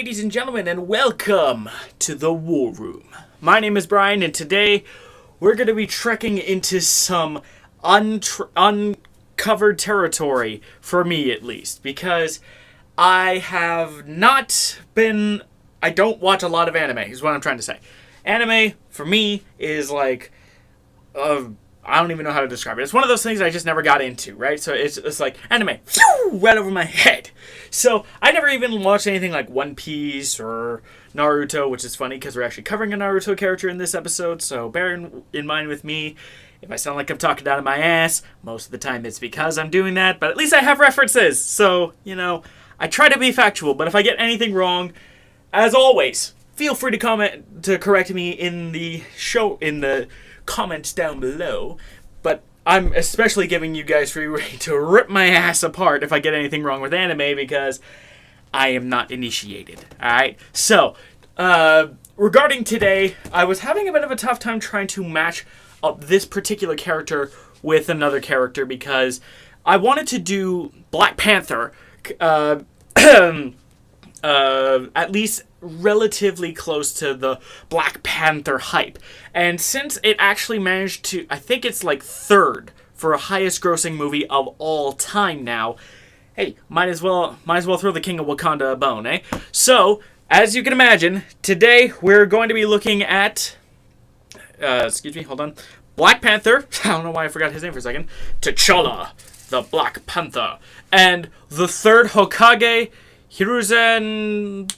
ladies and gentlemen, and welcome to the War Room. My name is Brian, and today we're going to be trekking into some uncovered territory, for me at least, because I don't watch a lot of anime, is what I'm trying to say. Anime, for me, is like, I don't even know how to describe it. It's one of those things I just never got into, right? So it's like, anime, phew, right over my head. So I never even watched anything like One Piece or Naruto, which is funny because we're actually covering a Naruto character in this episode, so bear in mind with me. If I sound like I'm talking out of my ass, most of the time it's because I'm doing that, but at least I have references. So, I try to be factual, but if I get anything wrong, as always, feel free to correct me in the comments down below, but I'm especially giving you guys free rein to rip my ass apart if I get anything wrong with anime, because I am not initiated. Alright, so regarding today, I was having a bit of a tough time trying to match up this particular character with another character, because I wanted to do Black Panther at least relatively close to the Black Panther hype. And since it actually managed to, I think it's like third for a highest grossing movie of all time now, hey, might as well throw the King of Wakanda a bone, eh? So, as you can imagine, today we're going to be looking at, Black Panther, I don't know why I forgot his name for a second, T'Challa, the Black Panther, and the Third Hokage, Hiruzen...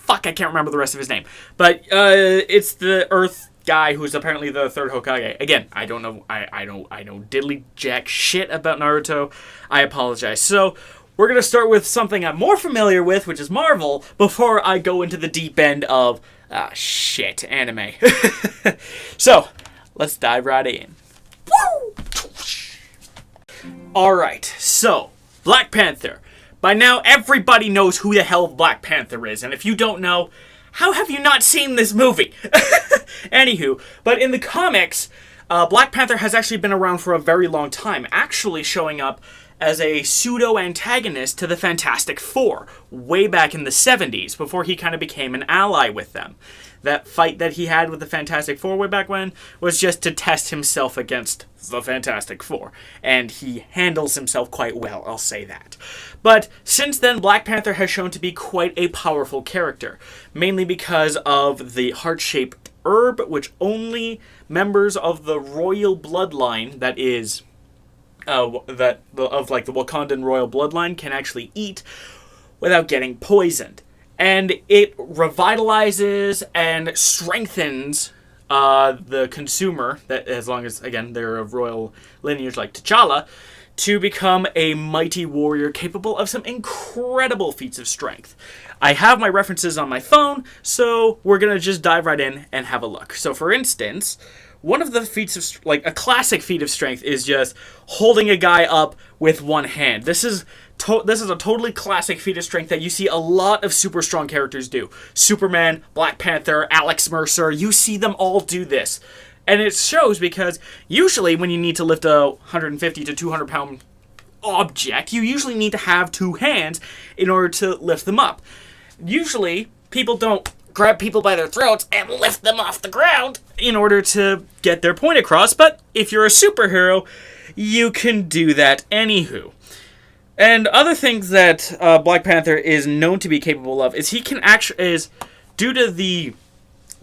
I can't remember the rest of his name. But it's the Earth guy who's apparently the Third Hokage. Again, I don't know. I know diddly jack shit about Naruto. I apologize. So we're gonna start with something I'm more familiar with, which is Marvel, before I go into the deep end of anime. So let's dive right in. Woo! All right. So Black Panther. By now, everybody knows who the hell Black Panther is, and if you don't know, how have you not seen this movie? Anywho, but in the comics, Black Panther has actually been around for a very long time, actually showing up as a pseudo-antagonist to the Fantastic Four, way back in the 70s, before he kind of became an ally with them. That fight that he had with the Fantastic Four way back when was just to test himself against the Fantastic Four. And he handles himself quite well, I'll say that. But since then, Black Panther has shown to be quite a powerful character. Mainly because of the heart-shaped herb, which only members of the royal bloodline, that is, the Wakandan royal bloodline, can actually eat without getting poisoned. And it revitalizes and strengthens the consumer, that as long as, again, they're of royal lineage like T'Challa, to become a mighty warrior capable of some incredible feats of strength. I have my references on my phone, so we're going to just dive right in and have a look. So, for instance, one of the feats of, a classic feat of strength is just holding a guy up with one hand. This is a totally classic feat of strength that you see a lot of super strong characters do. Superman, Black Panther, Alex Mercer, you see them all do this. And it shows because usually when you need to lift a 150 to 200 pound object, you usually need to have two hands in order to lift them up. Usually, people don't grab people by their throats and lift them off the ground in order to get their point across, but if you're a superhero, you can do that anywho. And other things that Black Panther is known to be capable of is due to the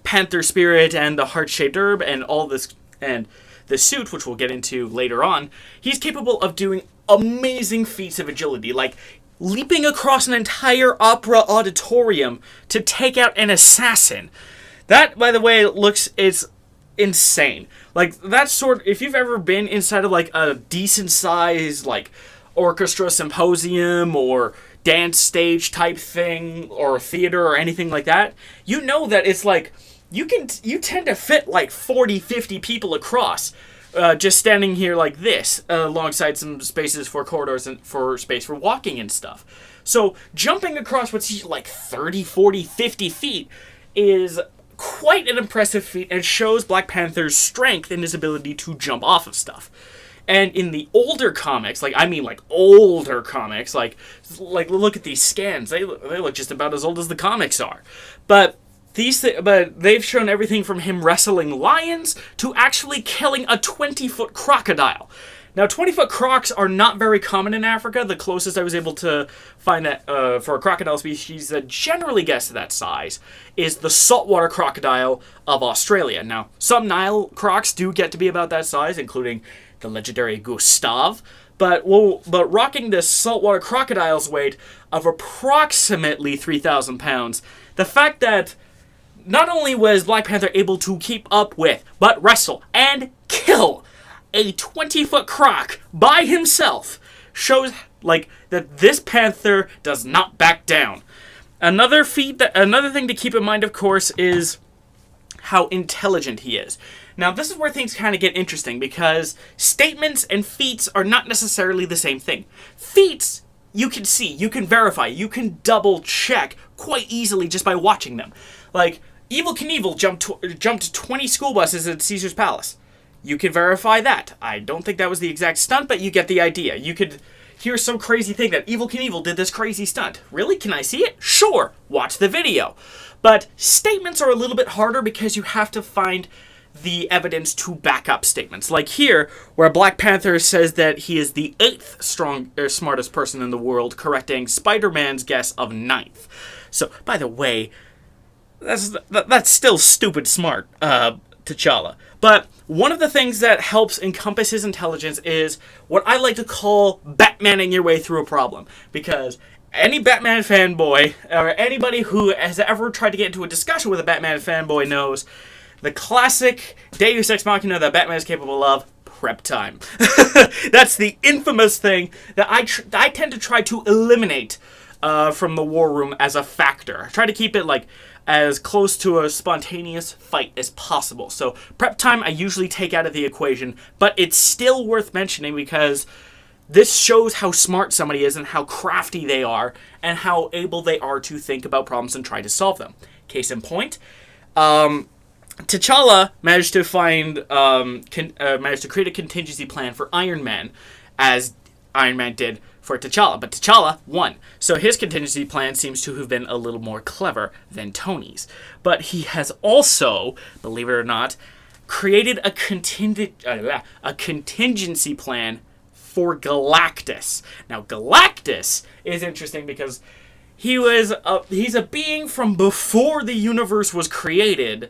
Panther spirit and the heart-shaped herb and all this, and the suit, which we'll get into later on, he's capable of doing amazing feats of agility, like leaping across an entire opera auditorium to take out an assassin. That, by the way, it's insane. Like, if you've ever been inside of, a decent-sized, orchestra symposium or dance stage type thing or theater or anything like that, you know that it's you tend to fit 40, 50 people across, just standing here like this, alongside some spaces for corridors and for space for walking and stuff. So jumping across what's 30, 40, 50 feet is quite an impressive feat and shows Black Panther's strength in his ability to jump off of stuff. And in the older comics, like older comics, like look at these scans. They look just about as old as the comics are. But they've shown everything from him wrestling lions to actually killing a 20-foot crocodile. Now, 20-foot crocs are not very common in Africa. The closest I was able to find that for a crocodile species that generally gets to that size is the saltwater crocodile of Australia. Now, some Nile crocs do get to be about that size, including the legendary Gustav. But rocking this saltwater crocodile's weight of approximately 3,000 pounds, the fact that not only was Black Panther able to keep up with, but wrestle and kill a 20-foot croc by himself shows that this Panther does not back down. Another thing to keep in mind, of course, is how intelligent he is. Now, this is where things kind of get interesting, because statements and feats are not necessarily the same thing. Feats, you can see, you can verify, you can double check quite easily just by watching them. Like, Evel Knievel jumped 20 school buses at Caesar's Palace. You can verify that. I don't think that was the exact stunt, but you get the idea. You could hear some crazy thing that Evel Knievel did this crazy stunt. Really? Can I see it? Sure. Watch the video. But statements are a little bit harder because you have to find the evidence to back up statements. Like here, where Black Panther says that he is the 8th smartest person in the world, correcting Spider-Man's guess of 9th. So, by the way, that's still stupid smart, T'Challa. But one of the things that helps encompass his intelligence is what I like to call Batmaning your way through a problem. Because any Batman fanboy, or anybody who has ever tried to get into a discussion with a Batman fanboy knows the classic Deus Ex Machina that Batman is capable of, prep time. That's the infamous thing that I tend to try to eliminate from the war room as a factor. I try to keep it as close to a spontaneous fight as possible. So prep time I usually take out of the equation, but it's still worth mentioning because this shows how smart somebody is and how crafty they are and how able they are to think about problems and try to solve them. Case in point, T'Challa managed to create a contingency plan for Iron Man, as Iron Man did for T'Challa, but T'Challa won. So his contingency plan seems to have been a little more clever than Tony's. But he has also, believe it or not, created a contingency plan for Galactus. Now, Galactus is interesting because he's a being from before the universe was created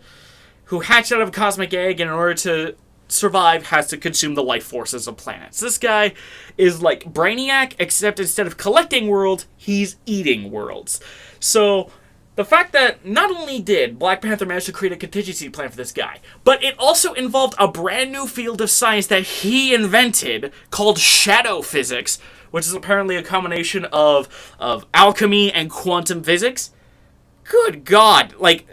who hatched out of a cosmic egg, and in order to survive has to consume the life forces of planets. This guy is like Brainiac, except instead of collecting worlds, he's eating worlds. So the fact that not only did Black Panther manage to create a contingency plan for this guy, but it also involved a brand new field of science that he invented called shadow physics, which is apparently a combination of alchemy and quantum physics. Good God, I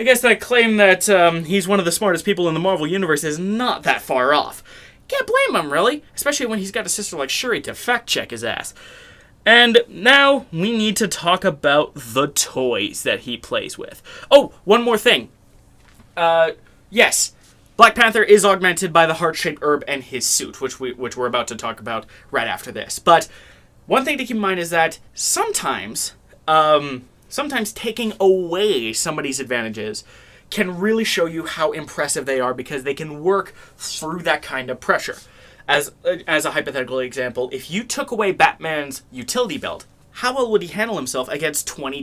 guess that claim that he's one of the smartest people in the Marvel Universe is not that far off. Can't blame him, really. Especially when he's got a sister like Shuri to fact-check his ass. And now we need to talk about the toys that he plays with. Oh, one more thing. Yes, Black Panther is augmented by the heart-shaped herb and his suit, which we're about to talk about right after this. But one thing to keep in mind is that sometimes taking away somebody's advantages can really show you how impressive they are because they can work through that kind of pressure. As a hypothetical example, if you took away Batman's utility belt, how well would he handle himself against 20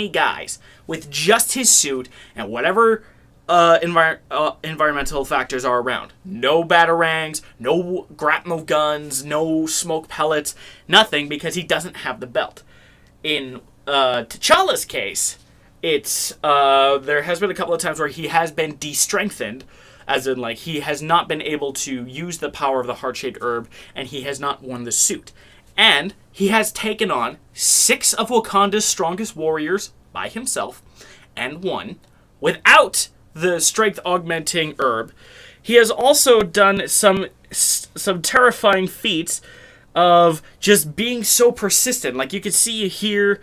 guys with just his suit and whatever environmental factors are around? No batarangs, no grapnel guns, no smoke pellets, nothing, because he doesn't have the belt. In T'Challa's case, it's there has been a couple of times where he has been de-strengthened, as in he has not been able to use the power of the heart-shaped herb, and he has not worn the suit. And he has taken on 6 of Wakanda's strongest warriors by himself, and won, without the strength-augmenting herb. He has also done some terrifying feats of just being so persistent. Like you can see here,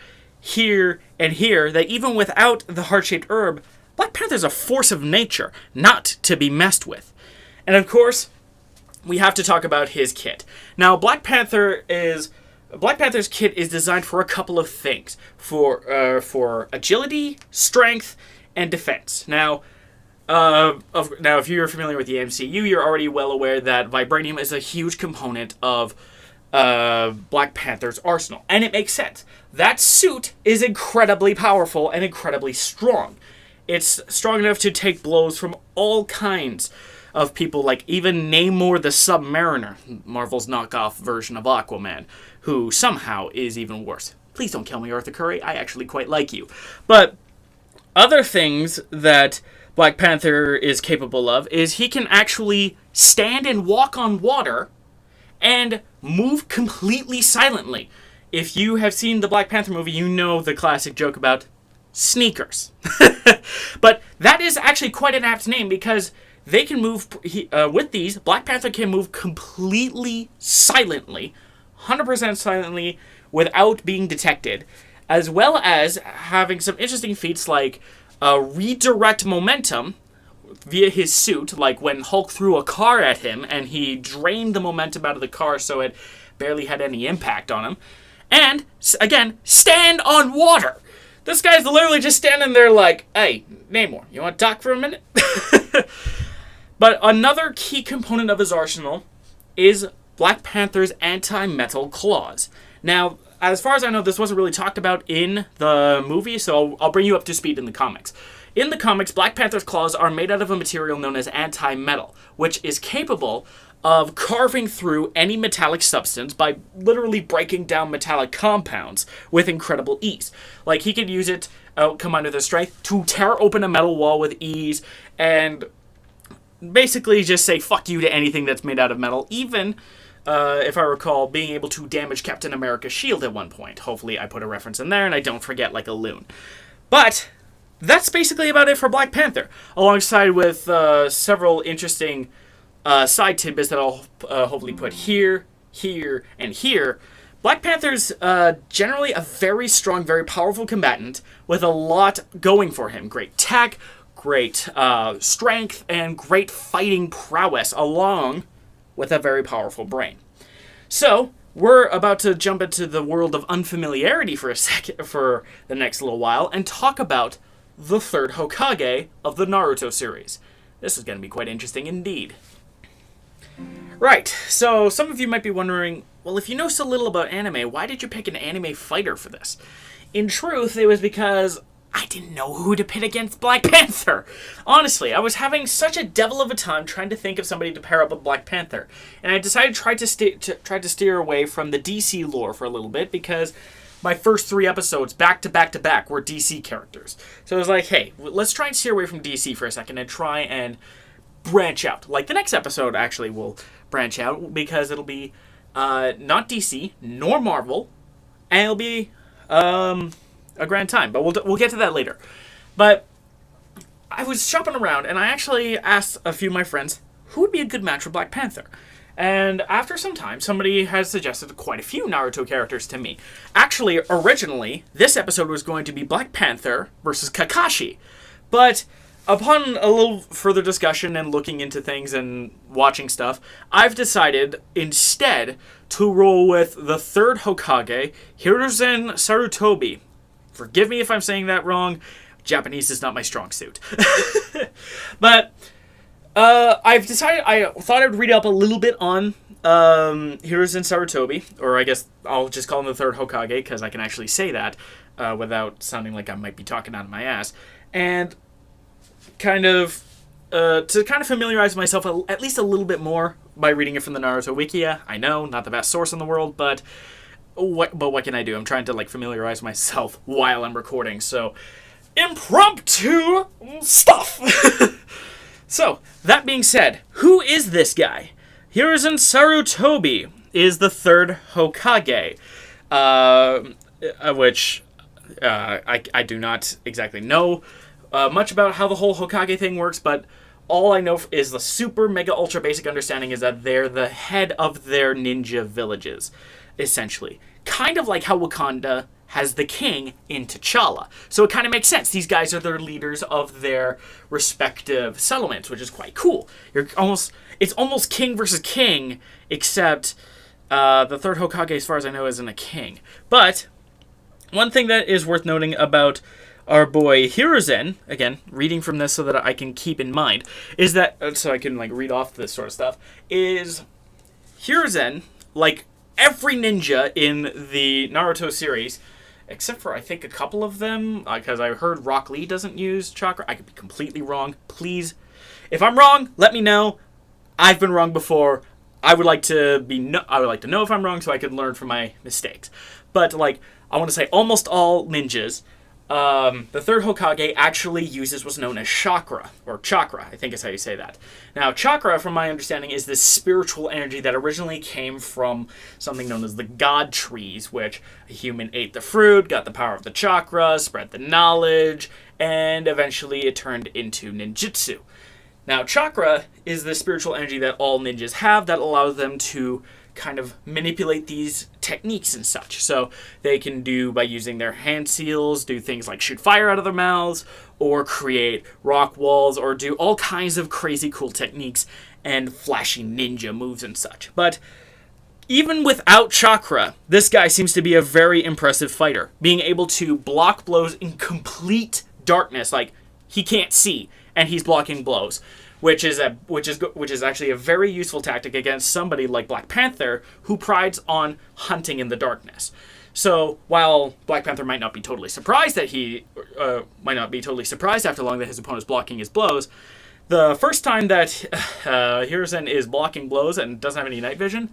and here, that even without the heart-shaped herb, Black Panther's a force of nature, not to be messed with. And of course, we have to talk about his kit. Now, Black Panther's kit is designed for a couple of things. For agility, strength, and defense. Now, if you're familiar with the MCU, you're already well aware that vibranium is a huge component of Black Panther's arsenal. And it makes sense. That suit is incredibly powerful and incredibly strong. It's strong enough to take blows from all kinds of people, like even Namor the Submariner, Marvel's knockoff version of Aquaman, who somehow is even worse. Please don't kill me, Arthur Curry. I actually quite like you. But other things that Black Panther is capable of is he can actually stand and walk on water and move completely silently. If you have seen the Black Panther movie, you know the classic joke about sneakers. But that is actually quite an apt name because they can move, with these, Black Panther can move completely silently, 100% silently, without being detected, as well as having some interesting feats like redirect momentum via his suit, like when Hulk threw a car at him and he drained the momentum out of the car so it barely had any impact on him. And, again, stand on water. This guy's literally just standing there like, hey, Namor, you want to talk for a minute? But another key component of his arsenal is Black Panther's anti-metal claws. Now, as far as I know, this wasn't really talked about in the movie, so I'll bring you up to speed in the comics. In the comics, Black Panther's claws are made out of a material known as anti-metal, which is capable of carving through any metallic substance by literally breaking down metallic compounds with incredible ease. Like, he could use it, combined with his strength, to tear open a metal wall with ease, and basically just say fuck you to anything that's made out of metal, even, if I recall, being able to damage Captain America's shield at one point. Hopefully I put a reference in there and I don't forget like a loon. But that's basically about it for Black Panther, alongside with several interesting side tidbits that I'll hopefully put here, here, and here. Black Panther's generally a very strong, very powerful combatant with a lot going for him. Great tech, great strength, and great fighting prowess, along with a very powerful brain. So, we're about to jump into the world of unfamiliarity for the next little while, and talk about the Third Hokage of the Naruto series. This is going to be quite interesting indeed. Right, so some of you might be wondering, well, if you know so little about anime, why did you pick an anime fighter for this? In truth, it was because I didn't know who to pit against Black Panther. Honestly, I was having such a devil of a time trying to think of somebody to pair up with Black Panther, and I decided to try to steer away from the DC lore for a little bit because my first 3 episodes, back to back to back, were DC characters. So I was like, hey, let's try and steer away from DC for a second and try and branch out. Like, the next episode actually will branch out because it'll be not DC nor Marvel, and it'll be a grand time, but we'll get to that later. But I was shopping around, and I actually asked a few of my friends who would be a good match for Black Panther. And after some time, somebody has suggested quite a few Naruto characters to me. Actually, originally, this episode was going to be Black Panther versus Kakashi. But upon a little further discussion and looking into things and watching stuff, I've decided instead to roll with the Third Hokage, Hiruzen Saratobi. Forgive me if I'm saying that wrong. Japanese is not my strong suit. But I've decided, I thought I'd read up a little bit on Hiruzen Saratobi, or I guess I'll just call him the Third Hokage, because I can actually say that without sounding like I might be talking out of my ass. And kind of to kind of familiarize myself at least a little bit more by reading it from the Naruto Wikia. I know, not the best source in the world, but what can I do? I'm trying to familiarize myself while I'm recording, so impromptu stuff. So, that being said, who is this guy? Hiruzen Saratobi is the Third Hokage, which I do not exactly know much about how the whole Hokage thing works, but all I know is the super mega ultra basic understanding is that they're the head of their ninja villages, essentially. Kind of like how Wakanda has the king in T'Challa. So it kind of makes sense. These guys are their leaders of their respective settlements, which is quite cool. It's almost king versus king, except the third Hokage, as far as I know, isn't a king. But one thing that is worth noting about our boy Hiruzen, again, reading from this so that I can keep in mind, is that, so I can read off this sort of stuff, is Hiruzen, like every ninja in the Naruto series, except for I think a couple of them, because I heard Rock Lee doesn't use chakra. I could be completely wrong. Please, if I'm wrong, let me know. I've been wrong before. I would like to know if I'm wrong so I can learn from my mistakes. But I want to say almost all ninjas, the third Hokage actually uses what's known as chakra, or chakra, I think is how you say that. Now, chakra, from my understanding, is this spiritual energy that originally came from something known as the God Trees, which a human ate the fruit, got the power of the chakra, spread the knowledge, and eventually it turned into ninjutsu. Now, chakra is the spiritual energy that all ninjas have that allows them to kind of manipulate these techniques and such. So they can do, by using their hand seals, do things like shoot fire out of their mouths, or create rock walls, or do all kinds of crazy cool techniques and flashy ninja moves and such. But even without chakra, this guy seems to be a very impressive fighter, being able to block blows in complete darkness, he can't see, and he's blocking blows. Which is actually a very useful tactic against somebody like Black Panther, who prides on hunting in the darkness. So while Black Panther might not be totally surprised after long that his opponent is blocking his blows, the first time that Hiruzen is blocking blows and doesn't have any night vision,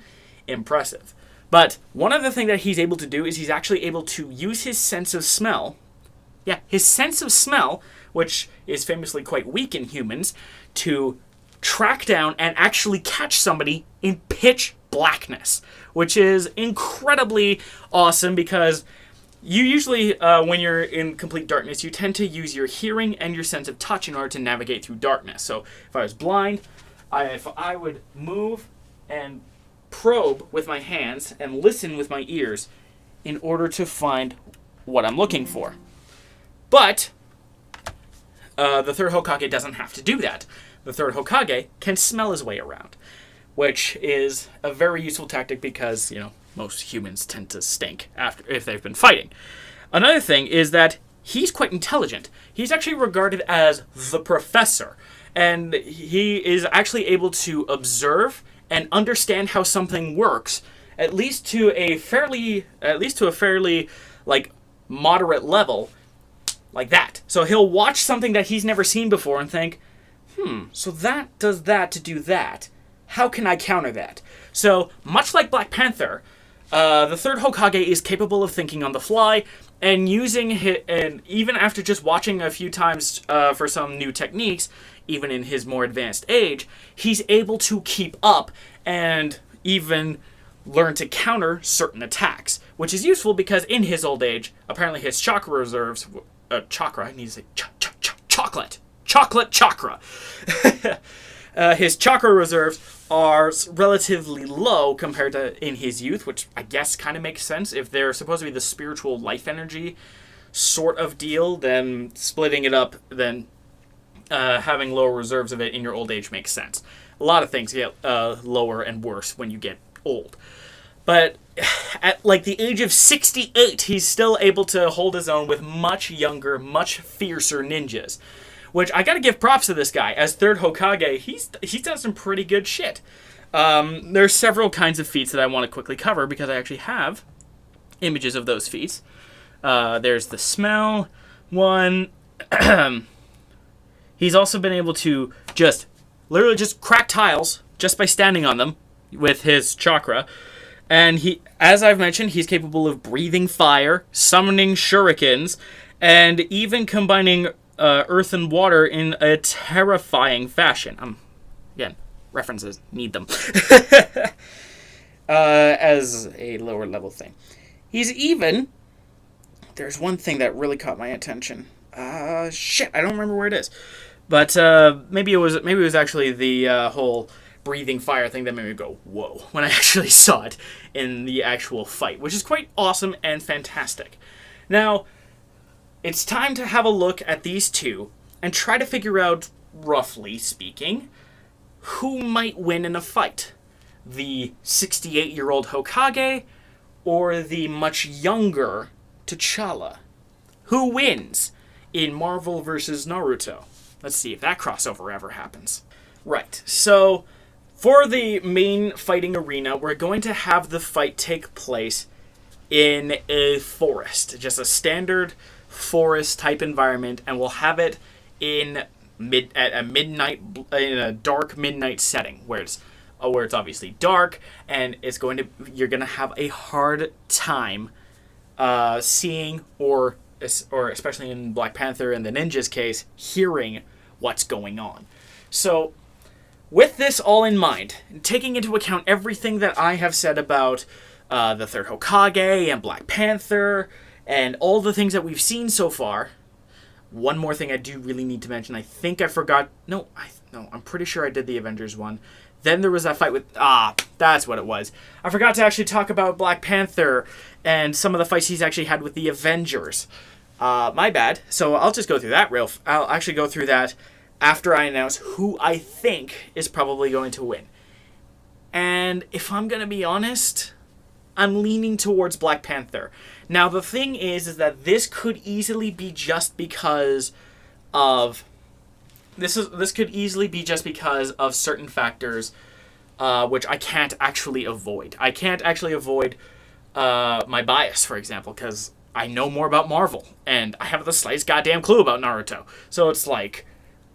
impressive. But one other thing that he's able to do is he's actually able to use his sense of smell. Yeah, his sense of smell, which is famously quite weak in humans, to track down and actually catch somebody in pitch blackness, which is incredibly awesome because you usually, when you're in complete darkness, you tend to use your hearing and your sense of touch in order to navigate through darkness. So if I was blind, if I would move and probe with my hands and listen with my ears in order to find what I'm looking for. But the third Hokage doesn't have to do that. The third Hokage can smell his way around, which is a very useful tactic because, most humans tend to stink if they've been fighting. Another thing is that he's quite intelligent. He's actually regarded as the professor, and he is actually able to observe and understand how something works, at least to a fairly moderate level. Like that. So he'll watch something that he's never seen before and think, so that does that to do that. How can I counter that? So, much like Black Panther, the third Hokage is capable of thinking on the fly and using it, and even after just watching a few times for some new techniques, even in his more advanced age, he's able to keep up and even learn to counter certain attacks, which is useful because in his old age, apparently his chakra reserves... chakra. I need to say chocolate chakra. His chakra reserves are relatively low compared to in his youth, which I guess kind of makes sense. If they're supposed to be the spiritual life energy sort of deal, then splitting it up, then having lower reserves of it in your old age makes sense. A lot of things get lower and worse when you get old. But at the age of 68, he's still able to hold his own with much younger, much fiercer ninjas. Which, I gotta give props to this guy. As third Hokage, he's done some pretty good shit. There's several kinds of feats that I want to quickly cover because I actually have images of those feats. There's the smell one. He's also been able to literally just crack tiles just by standing on them with his chakra. And he, as I've mentioned, he's capable of breathing fire, summoning shurikens, and even combining earth and water in a terrifying fashion. Again, references, need them. As a lower level thing. He's even... There's one thing that really caught my attention. Shit, I don't remember where it is. But maybe it was actually the whole breathing fire thing that made me go, whoa, when I actually saw it in the actual fight, which is quite awesome and fantastic. Now, it's time to have a look at these two and try to figure out, roughly speaking, who might win in a fight. The 68-year-old Hokage or the much younger T'Challa? Who wins in Marvel vs. Naruto? Let's see if that crossover ever happens. Right, so for the main fighting arena, we're going to have the fight take place in a forest. Just a standard forest type environment, and we'll have it in a dark midnight setting where it's obviously dark, and you're gonna have a hard time seeing or especially in Black Panther and the ninja's case, hearing what's going on. So with this all in mind, taking into account everything that I have said about the Third Hokage and Black Panther and all the things that we've seen so far, one more thing I do really need to mention. I think I forgot. No, I'm pretty sure I did the Avengers one. Then there was that fight with... that's what it was. I forgot to actually talk about Black Panther and some of the fights he's actually had with the Avengers. My bad. So I'll just go through that I'll actually go through that after I announce who I think is probably going to win. And if I'm going to be honest, I'm leaning towards Black Panther. Now, the thing is that this could easily be just because of... This could easily be just because of certain factors, which I can't actually avoid. I can't actually avoid my bias, for example, because I know more about Marvel, and I have the slightest goddamn clue about Naruto. So it's like,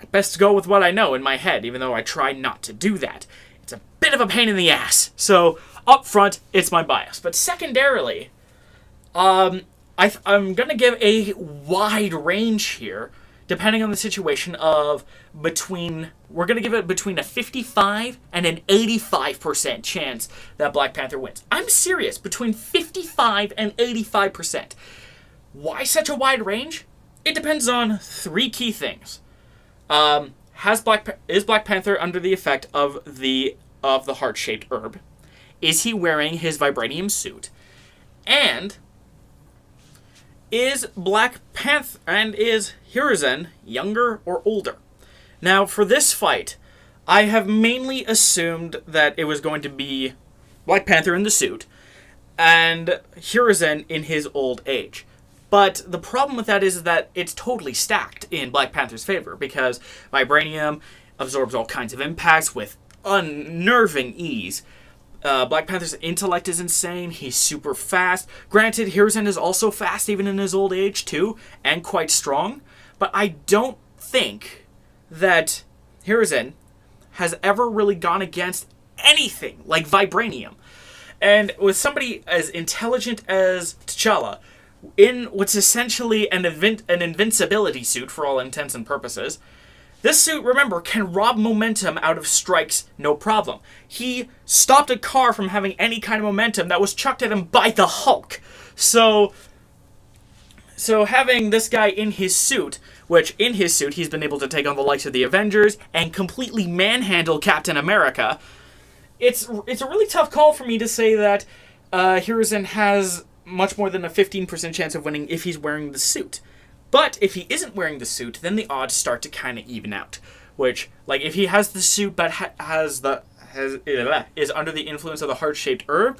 I best go with what I know in my head, even though I try not to do that. It's a bit of a pain in the ass. So, up front, it's my bias. But secondarily, I'm going to give a wide range here, depending on the situation of we're going to give it between a 55 and an 85% chance that Black Panther wins. I'm serious, between 55 and 85%. Why such a wide range? It depends on three key things. Is Black Panther under the effect of the heart-shaped herb? Is he wearing his vibranium suit? And is Black Panther and is Hiruzen younger or older? Now, for this fight, I have mainly assumed that it was going to be Black Panther in the suit and Hiruzen in his old age. But the problem with that is that it's totally stacked in Black Panther's favor because vibranium absorbs all kinds of impacts with unnerving ease. Black Panther's intellect is insane. He's super fast. Granted, Hiruzen is also fast even in his old age too, and quite strong. But I don't think that Hiruzen has ever really gone against anything like vibranium. And with somebody as intelligent as T'Challa, in what's essentially an invincibility suit for all intents and purposes, this suit, remember, can rob momentum out of strikes, no problem. He stopped a car from having any kind of momentum that was chucked at him by the Hulk. So having this guy in his suit, which in his suit he's been able to take on the likes of the Avengers and completely manhandle Captain America, it's a really tough call for me to say that Hiruzen has much more than a 15% chance of winning if he's wearing the suit. But if he isn't wearing the suit, then the odds start to kind of even out. Which, like, if he has the suit but is under the influence of the heart-shaped herb,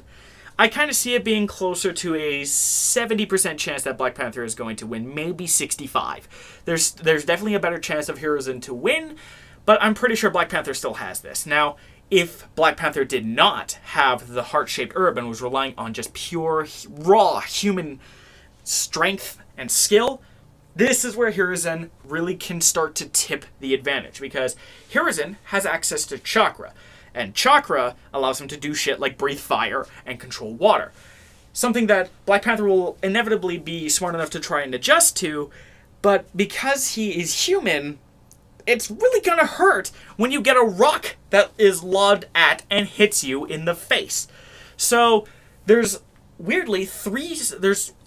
I kind of see it being closer to a 70% chance that Black Panther is going to win, maybe 65. There's definitely a better chance of Hiruzen to win, but I'm pretty sure Black Panther still has this. Now, if Black Panther did not have the heart-shaped herb and was relying on just pure, raw human strength and skill, this is where Hiruzen really can start to tip the advantage, because Hiruzen has access to chakra, and chakra allows him to do shit like breathe fire and control water. Something that Black Panther will inevitably be smart enough to try and adjust to, but because he is human, it's really gonna hurt when you get a rock that is lobbed at and hits you in the face. So there's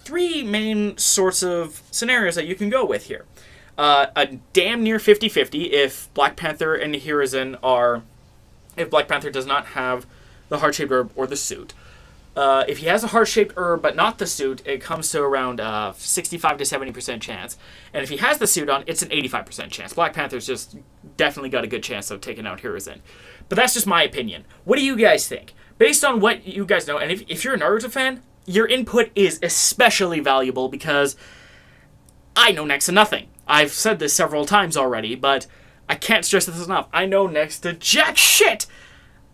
three main sorts of scenarios that you can go with here. A damn near 50-50 if Black Panther and Hiruzen if Black Panther does not have the heart-shaped herb or the suit. If he has a heart-shaped herb but not the suit, it comes to around 65 to 70% chance. And if he has the suit on, it's an 85% chance. Black Panther's just definitely got a good chance of taking out Hiruzen. But that's just my opinion. What do you guys think? Based on what you guys know, and if you're a Naruto fan, your input is especially valuable because I know next to nothing. I've said this several times already, but I can't stress this enough. I know next to jack shit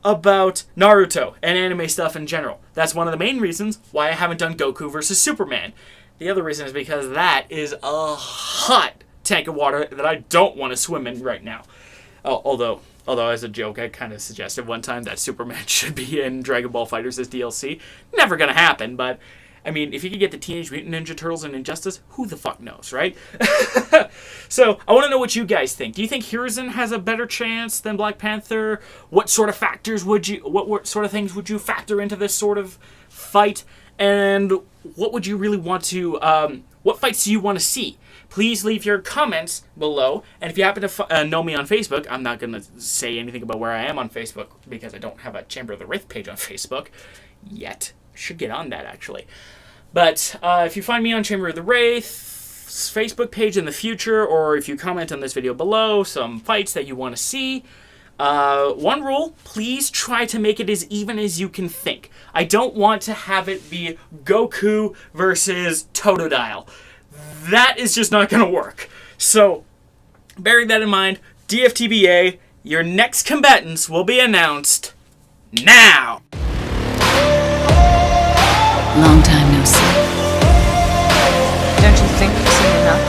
about Naruto and anime stuff in general. That's one of the main reasons why I haven't done Goku versus Superman. The other reason is because that is a hot tank of water that I don't want to swim in right now. Although as a joke, I kind of suggested one time that Superman should be in Dragon Ball FighterZ as DLC. Never gonna happen, but I mean, if you could get the Teenage Mutant Ninja Turtles and Injustice, who the fuck knows, right? So, I want to know what you guys think. Do you think Hiruzen has a better chance than Black Panther? What sort of factors what sort of things would you factor into this sort of fight? And what would you really want to, what fights do you want to see? Please leave your comments below. And if you happen to know me on Facebook, I'm not going to say anything about where I am on Facebook because I don't have a Chamber of the Wraith page on Facebook yet. Should get on that, actually. But if you find me on Chamber of the Wraith's Facebook page in the future, or if you comment on this video below some fights that you want to see, one rule, please try to make it as even as you can think. I don't want to have it be Goku versus Totodile. That is just not going to work. So, bearing that in mind, DFTBA, your next combatants will be announced now! Long time no see. Don't you think you've seen enough?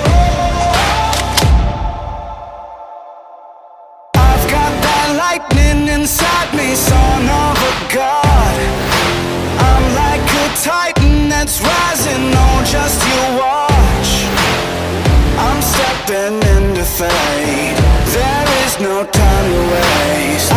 I've got that lightning inside me, son of a god. I'm like a titan that's rising, oh, just you watch. I'm stepping into fate. There is no time to waste.